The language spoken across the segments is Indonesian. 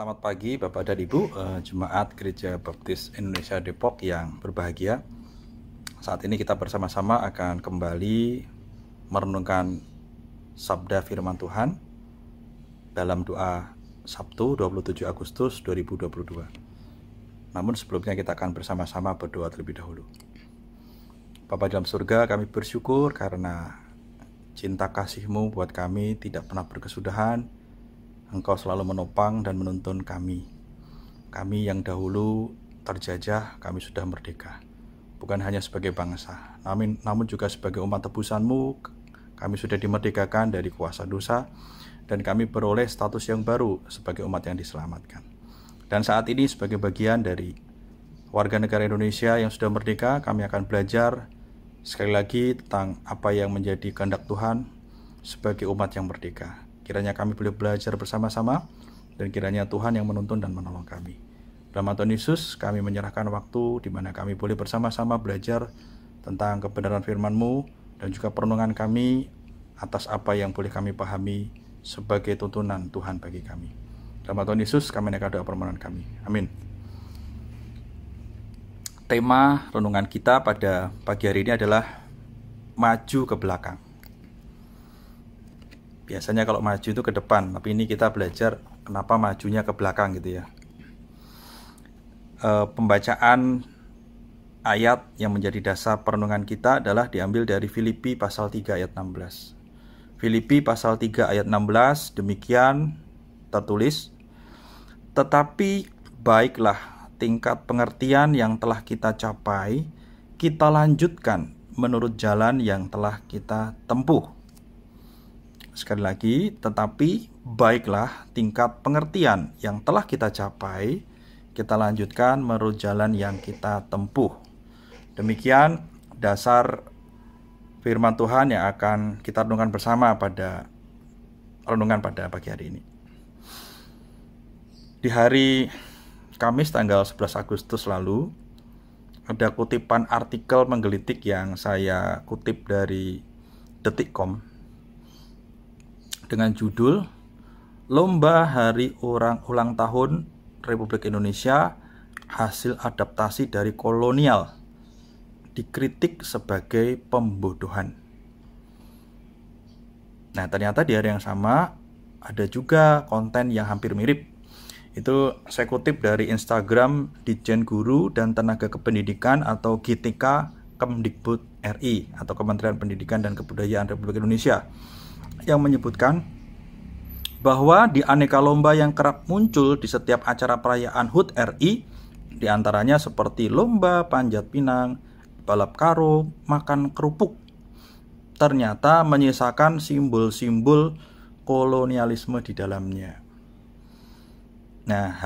Selamat pagi Bapak dan Ibu, Jemaat Gereja Baptis Indonesia Depok yang berbahagia. Saat ini kita bersama-sama akan kembali merenungkan Sabda Firman Tuhan dalam doa Sabtu 27 Agustus 2022. Namun sebelumnya kita akan bersama-sama berdoa terlebih dahulu. Bapa dalam surga, kami bersyukur karena cinta kasih-Mu buat kami tidak pernah berkesudahan. Engkau selalu menopang dan menuntun kami. Kami yang dahulu terjajah, kami sudah merdeka. Bukan hanya sebagai bangsa, namun juga sebagai umat tebusan-Mu. Kami sudah dimerdekakan dari kuasa dosa, dan kami beroleh status yang baru sebagai umat yang diselamatkan. Dan saat ini sebagai bagian dari warga negara Indonesia yang sudah merdeka, kami akan belajar sekali lagi tentang apa yang menjadi kehendak Tuhan sebagai umat yang merdeka. Kiranya kami boleh belajar bersama-sama, dan kiranya Tuhan yang menuntun dan menolong kami. Dalam nama Tuhan Yesus, kami menyerahkan waktu di mana kami boleh bersama-sama belajar tentang kebenaran firman-Mu, dan juga perenungan kami atas apa yang boleh kami pahami sebagai tuntunan Tuhan bagi kami. Dalam nama Tuhan Yesus, kami menaikkan doa permohonan kami. Amin. Tema renungan kita pada pagi hari ini adalah maju ke belakang. Biasanya kalau maju itu ke depan, tapi ini kita belajar kenapa majunya ke belakang gitu ya. Pembacaan ayat yang menjadi dasar perenungan kita adalah diambil dari Filipi pasal 3 ayat 16. Filipi pasal 3 ayat 16 demikian tertulis, "Tetapi baiklah tingkat pengertian yang telah kita capai, kita lanjutkan menurut jalan yang telah kita tempuh." Sekali lagi, tetapi baiklah tingkat pengertian yang telah kita capai, kita lanjutkan menurut jalan yang kita tempuh. Demikian dasar firman Tuhan yang akan kita renungkan bersama pada renungan pada pagi hari ini. Di hari Kamis tanggal 11 Agustus lalu, ada kutipan artikel menggelitik yang saya kutip dari Detikcom dengan judul "Lomba Hari Ulang Tahun Republik Indonesia, Hasil Adaptasi dari Kolonial dikritik sebagai pembodohan." Nah, ternyata di hari yang sama ada juga konten yang hampir mirip. Itu saya kutip dari Instagram Ditjen Guru dan Tenaga Kependidikan atau GTK Kemdikbud RI atau Kementerian Pendidikan dan Kebudayaan Republik Indonesia, yang menyebutkan bahwa di aneka lomba yang kerap muncul di setiap acara perayaan HUT RI, diantaranya seperti lomba panjat pinang, balap karung, makan kerupuk, ternyata menyisakan simbol-simbol kolonialisme di dalamnya. Nah,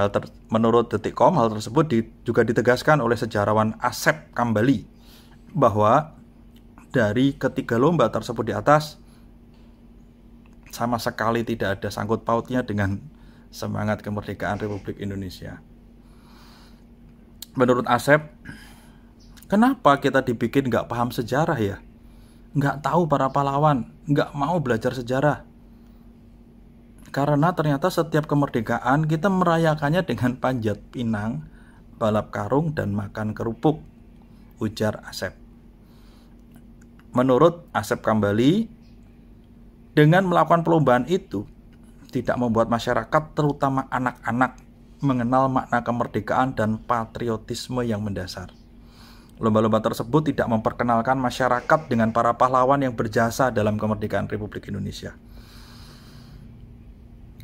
menurut Detikcom, hal tersebut juga ditegaskan oleh sejarawan Asep Kambali bahwa dari ketiga lomba tersebut di atas sama sekali tidak ada sangkut pautnya dengan semangat kemerdekaan Republik Indonesia. Menurut Asep, kenapa kita dibikin nggak paham sejarah ya? Nggak tahu para pahlawan, nggak mau belajar sejarah. Karena ternyata setiap kemerdekaan kita merayakannya dengan panjat pinang, balap karung, dan makan kerupuk, ujar Asep. Menurut Asep Kambali, dengan melakukan perlombaan itu tidak membuat masyarakat, terutama anak-anak, mengenal makna kemerdekaan dan patriotisme yang mendasar. Lomba-lomba tersebut tidak memperkenalkan masyarakat dengan para pahlawan yang berjasa dalam kemerdekaan Republik Indonesia.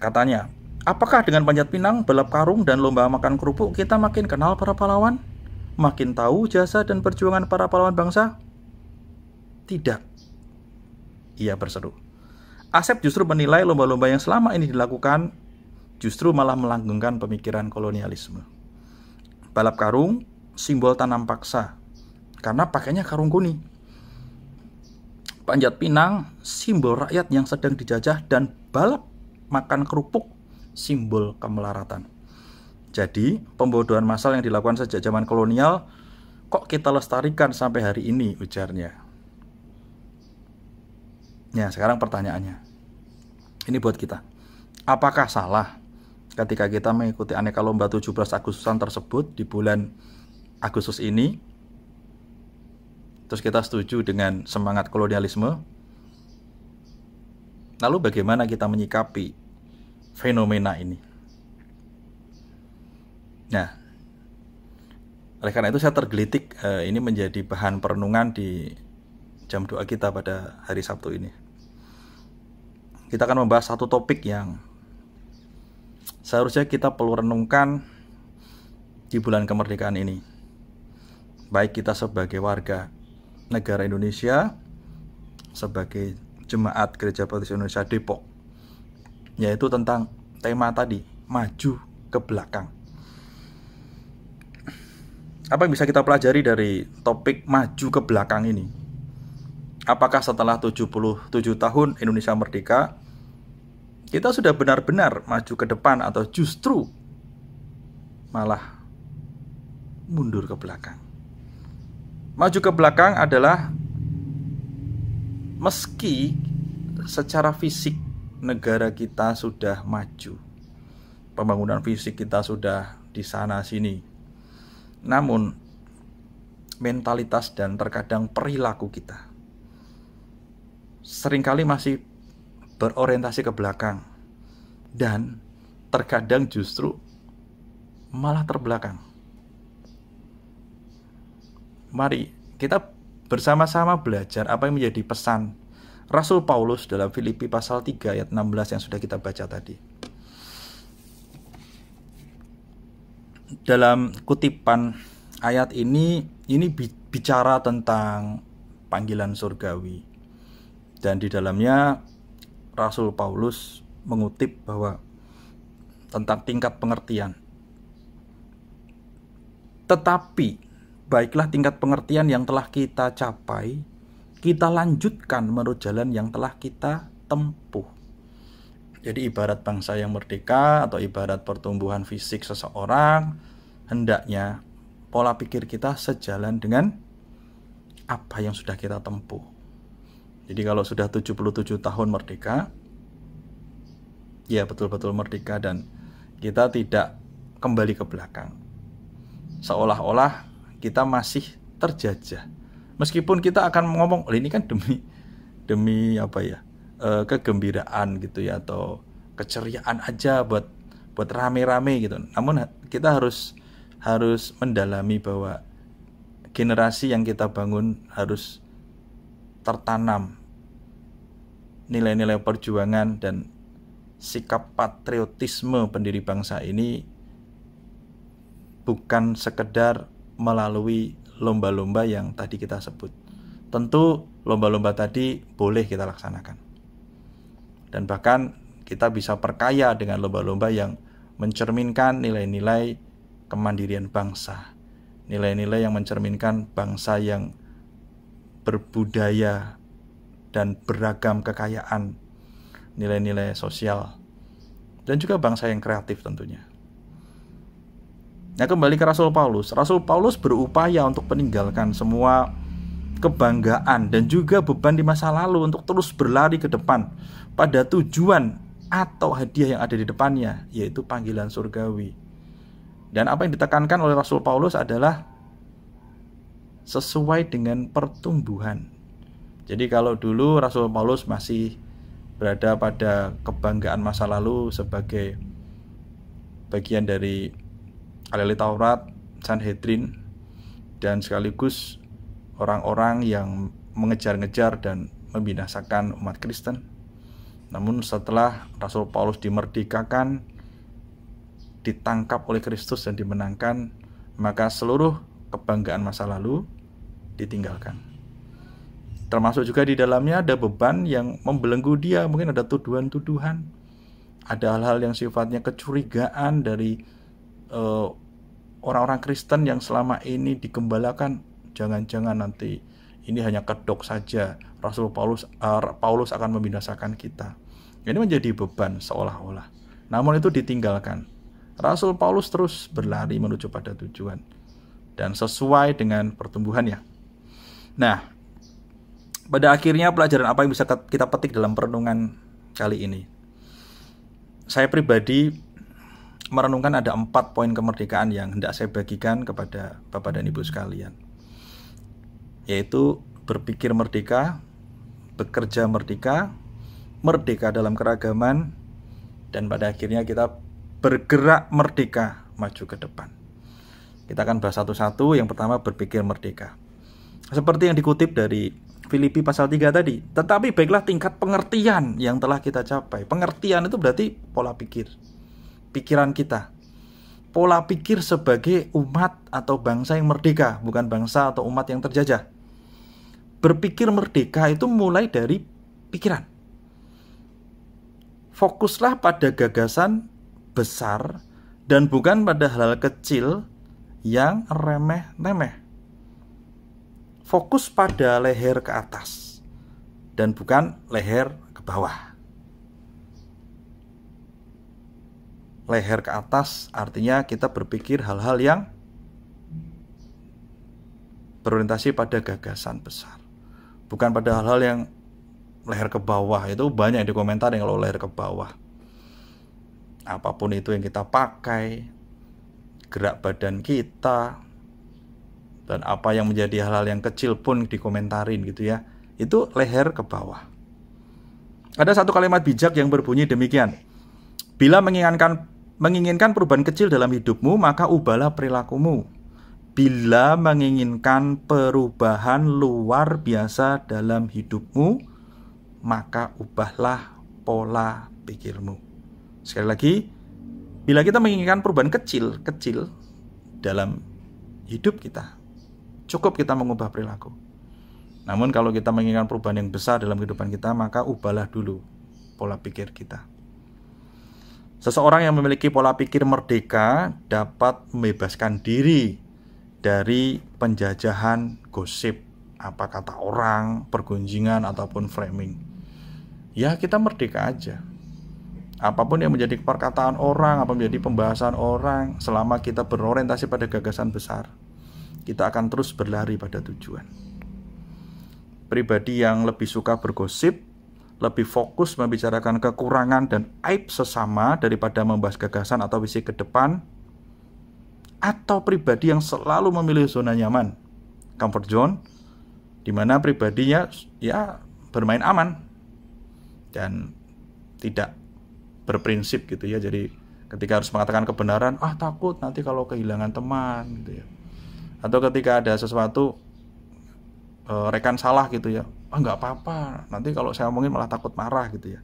Katanya, apakah dengan panjat pinang, balap karung, dan lomba makan kerupuk kita makin kenal para pahlawan? Makin tahu jasa dan perjuangan para pahlawan bangsa? Tidak, ia berseru. Asep justru menilai lomba-lomba yang selama ini dilakukan justru malah melanggengkan pemikiran kolonialisme. Balap karung, simbol tanam paksa, karena pakainya karung kuning. Panjat pinang, simbol rakyat yang sedang dijajah, dan balap makan kerupuk, simbol kemelaratan. Jadi, pembodohan massal yang dilakukan sejak zaman kolonial kok kita lestarikan sampai hari ini, ujarnya. Ya, sekarang pertanyaannya, ini buat kita. Apakah salah ketika kita mengikuti aneka lomba 17 Agustusan tersebut di bulan Agustus ini, terus kita setuju dengan semangat kolonialisme, lalu bagaimana kita menyikapi fenomena ini? Nah, oleh karena itu saya tergelitik ini menjadi bahan perenungan di jam doa kita pada hari Sabtu ini. Kita akan membahas satu topik yang seharusnya kita perlu renungkan di bulan kemerdekaan ini, baik kita sebagai warga negara Indonesia, sebagai jemaat Gereja Baptis Indonesia Depok, yaitu tentang tema tadi, maju ke belakang. Apa yang bisa kita pelajari dari topik maju ke belakang ini? Apakah setelah 77 tahun Indonesia merdeka, kita sudah benar-benar maju ke depan atau justru malah mundur ke belakang? Maju ke belakang adalah meski secara fisik negara kita sudah maju, pembangunan fisik kita sudah di sana sini, namun mentalitas dan terkadang perilaku kita seringkali masih berorientasi ke belakang dan terkadang justru malah terbelakang. Mari kita bersama-sama belajar apa yang menjadi pesan Rasul Paulus dalam Filipi pasal 3 ayat 16 yang sudah kita baca tadi. Dalam kutipan ayat ini bicara tentang panggilan surgawi. Dan di dalamnya Rasul Paulus mengutip bahwa tentang tingkat pengertian. Tetapi baiklah tingkat pengertian yang telah kita capai, kita lanjutkan menurut jalan yang telah kita tempuh. Jadi ibarat bangsa yang merdeka atau ibarat pertumbuhan fisik seseorang, hendaknya pola pikir kita sejalan dengan apa yang sudah kita tempuh. Jadi kalau sudah 77 tahun merdeka, ya betul-betul merdeka dan kita tidak kembali ke belakang. Seolah-olah kita masih terjajah. Meskipun kita akan ngomong, ini kan demi apa ya? Kegembiraan gitu ya, atau keceriaan aja buat rame-rame gitu. Namun kita harus mendalami bahwa generasi yang kita bangun harus tertanam nilai-nilai perjuangan dan sikap patriotisme pendiri bangsa ini bukan sekedar melalui lomba-lomba yang tadi kita sebut. Tentu lomba-lomba tadi boleh kita laksanakan. Dan bahkan kita bisa perkaya dengan lomba-lomba yang mencerminkan nilai-nilai kemandirian bangsa. Nilai-nilai yang mencerminkan bangsa yang berbudaya dan beragam kekayaan, nilai-nilai sosial, dan juga bangsa yang kreatif tentunya. Nah, kembali ke Rasul Paulus. Rasul Paulus berupaya untuk meninggalkan semua kebanggaan dan juga beban di masa lalu untuk terus berlari ke depan pada tujuan atau hadiah yang ada di depannya, yaitu panggilan surgawi. Dan apa yang ditekankan oleh Rasul Paulus adalah sesuai dengan pertumbuhan. Jadi kalau dulu Rasul Paulus masih berada pada kebanggaan masa lalu sebagai bagian dari ahli Taurat, Sanhedrin, dan sekaligus orang-orang yang mengejar-ngejar dan membinasakan umat Kristen. Namun setelah Rasul Paulus dimerdekakan, ditangkap oleh Kristus dan dimenangkan, maka seluruh kebanggaan masa lalu ditinggalkan. Termasuk juga di dalamnya ada beban yang membelenggu dia. Mungkin ada tuduhan-tuduhan, ada hal-hal yang sifatnya kecurigaan dari orang-orang Kristen yang selama ini digembalakan. Jangan-jangan nanti ini hanya kedok saja, Rasul Paulus akan membinasakan kita. Ini menjadi beban seolah-olah. Namun itu ditinggalkan. Rasul Paulus terus berlari menuju pada tujuan dan sesuai dengan pertumbuhannya. Nah, pada akhirnya pelajaran apa yang bisa kita petik dalam perenungan kali ini? Saya pribadi merenungkan ada 4 poin kemerdekaan yang hendak saya bagikan kepada Bapak dan Ibu sekalian, yaitu berpikir merdeka, bekerja merdeka, merdeka dalam keragaman, dan pada akhirnya kita bergerak merdeka maju ke depan. Kita akan bahas satu-satu. Yang pertama, berpikir merdeka. Seperti yang dikutip dari Filipi pasal 3 tadi, tetapi baiklah tingkat pengertian yang telah kita capai. Pengertian itu berarti pola pikir, pikiran kita. Pola pikir sebagai umat atau bangsa yang merdeka, bukan bangsa atau umat yang terjajah. Berpikir merdeka itu mulai dari pikiran. Fokuslah pada gagasan besar dan bukan pada hal-hal kecil yang remeh-remeh. Fokus pada leher ke atas dan bukan leher ke bawah. Leher ke atas artinya kita berpikir hal-hal yang berorientasi pada gagasan besar, bukan pada hal-hal yang leher ke bawah. Itu banyak di komentar yang kalau leher ke bawah. Apapun itu yang kita pakai, gerak badan kita, dan apa yang menjadi hal-hal yang kecil pun dikomentarin gitu ya, itu leher ke bawah. Ada satu kalimat bijak yang berbunyi demikian: bila menginginkan perubahan kecil dalam hidupmu, maka ubahlah perilakumu. Bila menginginkan perubahan luar biasa dalam hidupmu, maka ubahlah pola pikirmu. Sekali lagi, bila kita menginginkan perubahan kecil dalam hidup kita, cukup kita mengubah perilaku. Namun kalau kita menginginkan perubahan yang besar dalam kehidupan kita, maka ubahlah dulu pola pikir kita. Seseorang yang memiliki pola pikir merdeka dapat membebaskan diri dari penjajahan gosip, apa kata orang, pergunjingan, ataupun framing. Ya, kita merdeka aja. Apapun yang menjadi perkataan orang, apa menjadi pembahasan orang, selama kita berorientasi pada gagasan besar, kita akan terus berlari pada tujuan. Pribadi yang lebih suka bergosip, lebih fokus membicarakan kekurangan dan aib sesama daripada membahas gagasan atau visi ke depan, atau pribadi yang selalu memilih zona nyaman, comfort zone, di mana pribadinya ya bermain aman dan tidak berprinsip gitu ya. Jadi ketika harus mengatakan kebenaran, takut nanti kalau kehilangan teman gitu ya. Atau ketika ada sesuatu rekan salah gitu ya, nggak apa-apa, nanti kalau saya omongin malah takut marah gitu ya.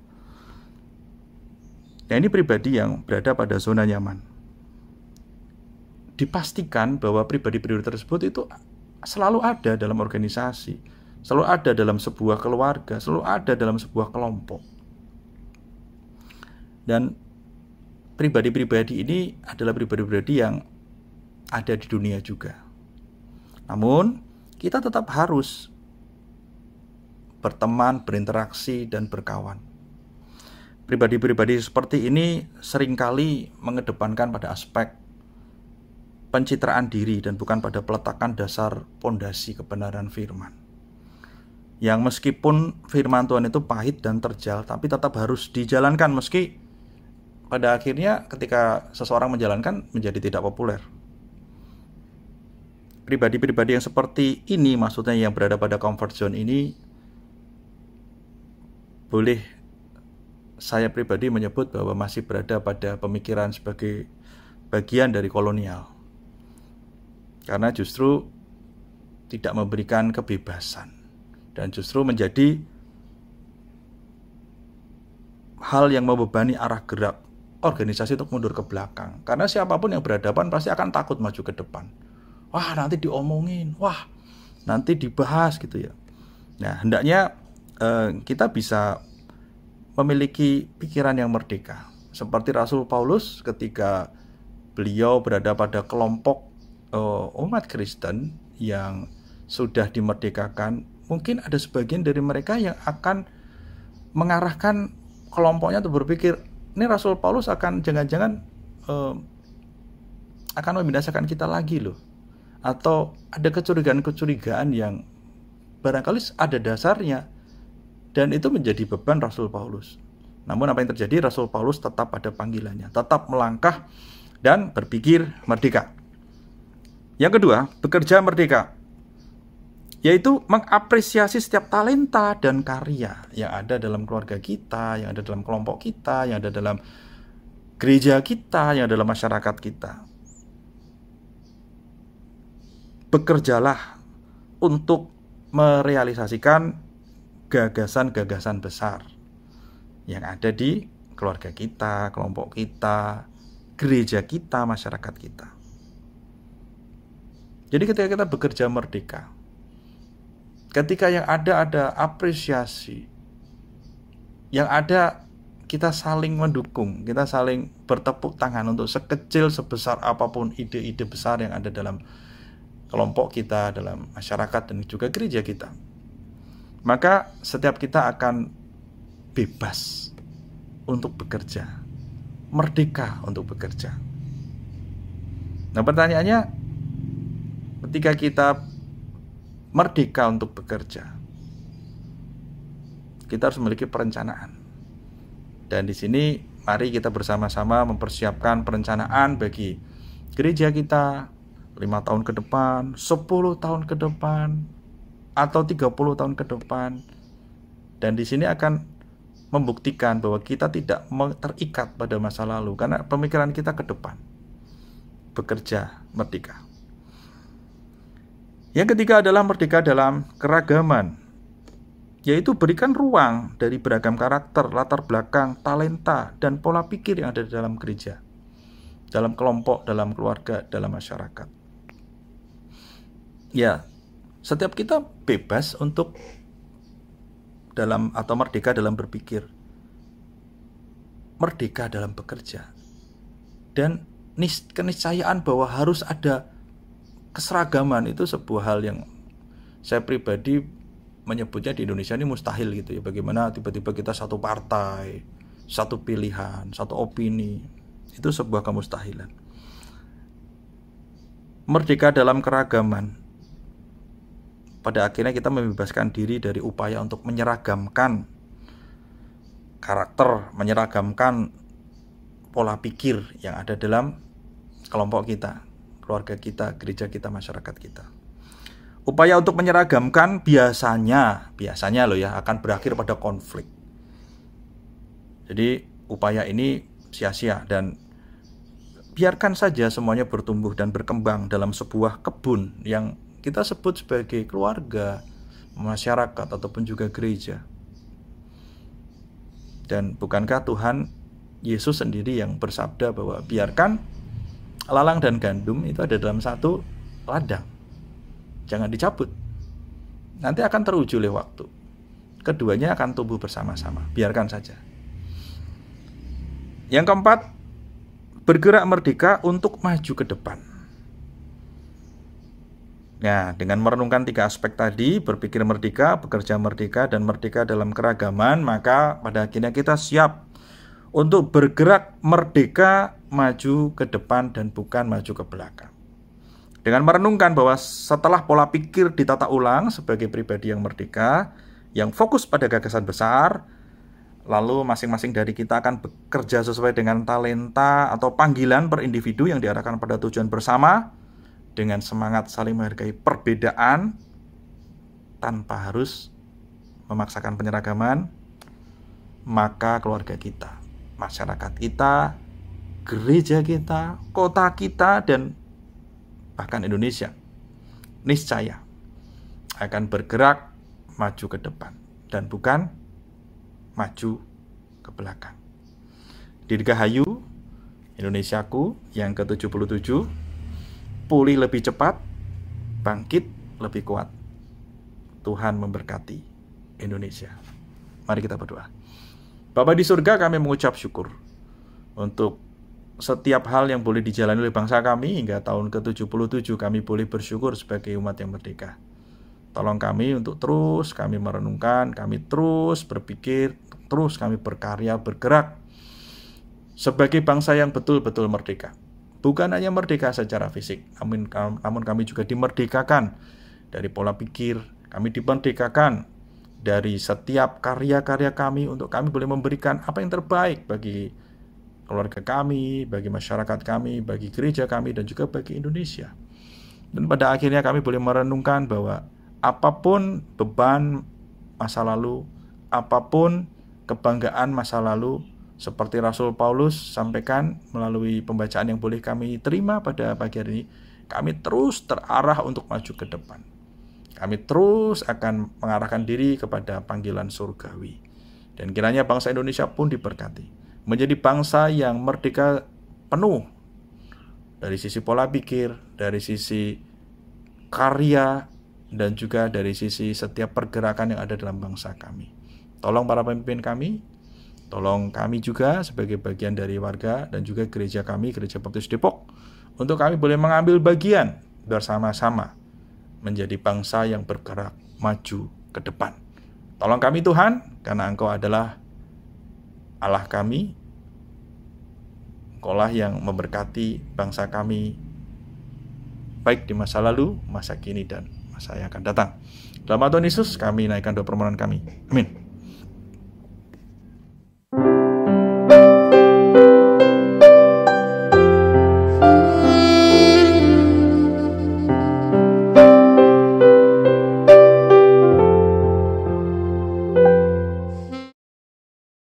Nah, ini pribadi yang berada pada zona nyaman. Dipastikan bahwa pribadi-pribadi tersebut itu selalu ada dalam organisasi, selalu ada dalam sebuah keluarga, selalu ada dalam sebuah kelompok. Dan pribadi-pribadi ini adalah pribadi-pribadi yang ada di dunia juga. Namun, kita tetap harus berteman, berinteraksi, dan berkawan. Pribadi-pribadi seperti ini seringkali mengedepankan pada aspek pencitraan diri dan bukan pada peletakan dasar pondasi kebenaran firman. Yang meskipun firman Tuhan itu pahit dan terjal, tapi tetap harus dijalankan meski pada akhirnya ketika seseorang menjalankan menjadi tidak populer. Pribadi-pribadi yang seperti ini, maksudnya yang berada pada comfort zone ini, boleh saya pribadi menyebut bahwa masih berada pada pemikiran sebagai bagian dari kolonial. Karena justru tidak memberikan kebebasan dan justru menjadi hal yang membebani arah gerak organisasi untuk mundur ke belakang. Karena siapapun yang berhadapan pasti akan takut maju ke depan. Wah, nanti diomongin, wah, nanti dibahas gitu ya. Nah, hendaknya kita bisa memiliki pikiran yang merdeka. Seperti Rasul Paulus ketika beliau berada pada kelompok umat Kristen yang sudah dimerdekakan, mungkin ada sebagian dari mereka yang akan mengarahkan kelompoknya untuk berpikir, ini Rasul Paulus akan jangan-jangan akan membinasakan kita lagi loh. Atau ada kecurigaan-kecurigaan yang barangkali ada dasarnya, dan itu menjadi beban Rasul Paulus. Namun apa yang terjadi? Rasul Paulus tetap pada panggilannya, tetap melangkah dan berpikir merdeka. Yang kedua, bekerja merdeka, yaitu mengapresiasi setiap talenta dan karya yang ada dalam keluarga kita, yang ada dalam kelompok kita, yang ada dalam gereja kita, yang ada dalam masyarakat kita. Bekerjalah untuk merealisasikan gagasan-gagasan besar yang ada di keluarga kita, kelompok kita, gereja kita, masyarakat kita. Jadi ketika kita bekerja merdeka, ketika yang ada apresiasi, yang ada kita saling mendukung, kita saling bertepuk tangan untuk sekecil sebesar apapun ide-ide besar yang ada dalam kelompok kita, dalam masyarakat dan juga gereja kita, maka setiap kita akan bebas untuk bekerja, merdeka untuk bekerja. Nah, pertanyaannya, ketika kita merdeka untuk bekerja, kita harus memiliki perencanaan. Dan di sini mari kita bersama-sama mempersiapkan perencanaan bagi gereja kita 5 tahun ke depan, 10 tahun ke depan, atau 30 tahun ke depan. Dan di sini akan membuktikan bahwa kita tidak terikat pada masa lalu, karena pemikiran kita ke depan. Bekerja merdeka. Yang ketiga adalah merdeka dalam keragaman, yaitu berikan ruang dari beragam karakter, latar belakang, talenta, dan pola pikir yang ada di dalam gereja, dalam kelompok, dalam keluarga, dalam masyarakat. Ya, setiap kita bebas untuk dalam atau merdeka dalam berpikir, merdeka dalam bekerja, dan keniscayaan bahwa harus ada keseragaman itu sebuah hal yang saya pribadi menyebutnya di Indonesia ini mustahil gitu ya. Bagaimana tiba-tiba kita satu partai, satu pilihan, satu opini, itu sebuah kemustahilan. Merdeka dalam keragaman, pada akhirnya kita membebaskan diri dari upaya untuk menyeragamkan karakter, menyeragamkan pola pikir yang ada dalam kelompok kita, keluarga kita, gereja kita, masyarakat kita. Upaya untuk menyeragamkan biasanya loh ya, akan berakhir pada konflik. Jadi upaya ini sia-sia, dan biarkan saja semuanya bertumbuh dan berkembang dalam sebuah kebun yang kita sebut sebagai keluarga, masyarakat, ataupun juga gereja. Dan bukankah Tuhan Yesus sendiri yang bersabda bahwa biarkan lalang dan gandum itu ada dalam satu ladang, jangan dicabut, nanti akan teruji oleh waktu, keduanya akan tumbuh bersama-sama, biarkan saja. Yang keempat, bergerak merdeka untuk maju ke depan. Nah, dengan merenungkan 3 aspek tadi, berpikir merdeka, bekerja merdeka, dan merdeka dalam keragaman, maka pada akhirnya kita siap untuk bergerak merdeka, maju ke depan dan bukan maju ke belakang. Dengan merenungkan bahwa setelah pola pikir ditata ulang sebagai pribadi yang merdeka, yang fokus pada gagasan besar, lalu masing-masing dari kita akan bekerja sesuai dengan talenta atau panggilan per individu yang diarahkan pada tujuan bersama, dengan semangat saling menghargai perbedaan tanpa harus memaksakan penyeragaman, maka keluarga kita, masyarakat kita, gereja kita, kota kita, dan bahkan Indonesia niscaya akan bergerak maju ke depan dan bukan maju ke belakang. Dirgahayu Indonesiaku yang ke-77, pulih lebih cepat, bangkit lebih kuat. Tuhan memberkati Indonesia. Mari kita berdoa. Bapa di surga, kami mengucap syukur untuk setiap hal yang boleh dijalani oleh bangsa kami hingga tahun ke-77 kami boleh bersyukur sebagai umat yang merdeka. Tolong kami untuk terus kami merenungkan, kami terus berpikir, terus kami berkarya, bergerak sebagai bangsa yang betul-betul merdeka. Bukan hanya merdeka secara fisik, namun kami juga dimerdekakan dari pola pikir, kami dimerdekakan dari setiap karya-karya kami untuk kami boleh memberikan apa yang terbaik bagi keluarga kami, bagi masyarakat kami, bagi gereja kami, dan juga bagi Indonesia. Dan pada akhirnya kami boleh merenungkan bahwa apapun beban masa lalu, apapun kebanggaan masa lalu, seperti Rasul Paulus sampaikan melalui pembacaan yang boleh kami terima pada pagi hari ini, kami terus terarah untuk maju ke depan. Kami terus akan mengarahkan diri kepada panggilan surgawi. Dan kiranya bangsa Indonesia pun diberkati, menjadi bangsa yang merdeka penuh dari sisi pola pikir, dari sisi karya, dan juga dari sisi setiap pergerakan yang ada dalam bangsa kami. Tolong para pemimpin kami, tolong kami juga sebagai bagian dari warga dan juga gereja kami, Gereja Baptis Depok, untuk kami boleh mengambil bagian bersama-sama menjadi bangsa yang bergerak maju ke depan. Tolong kami Tuhan, karena Engkau adalah Allah kami. Engkaulah yang memberkati bangsa kami, baik di masa lalu, masa kini, dan masa yang akan datang. Dalam nama Tuhan Yesus, kami naikkan doa permohonan kami. Amin.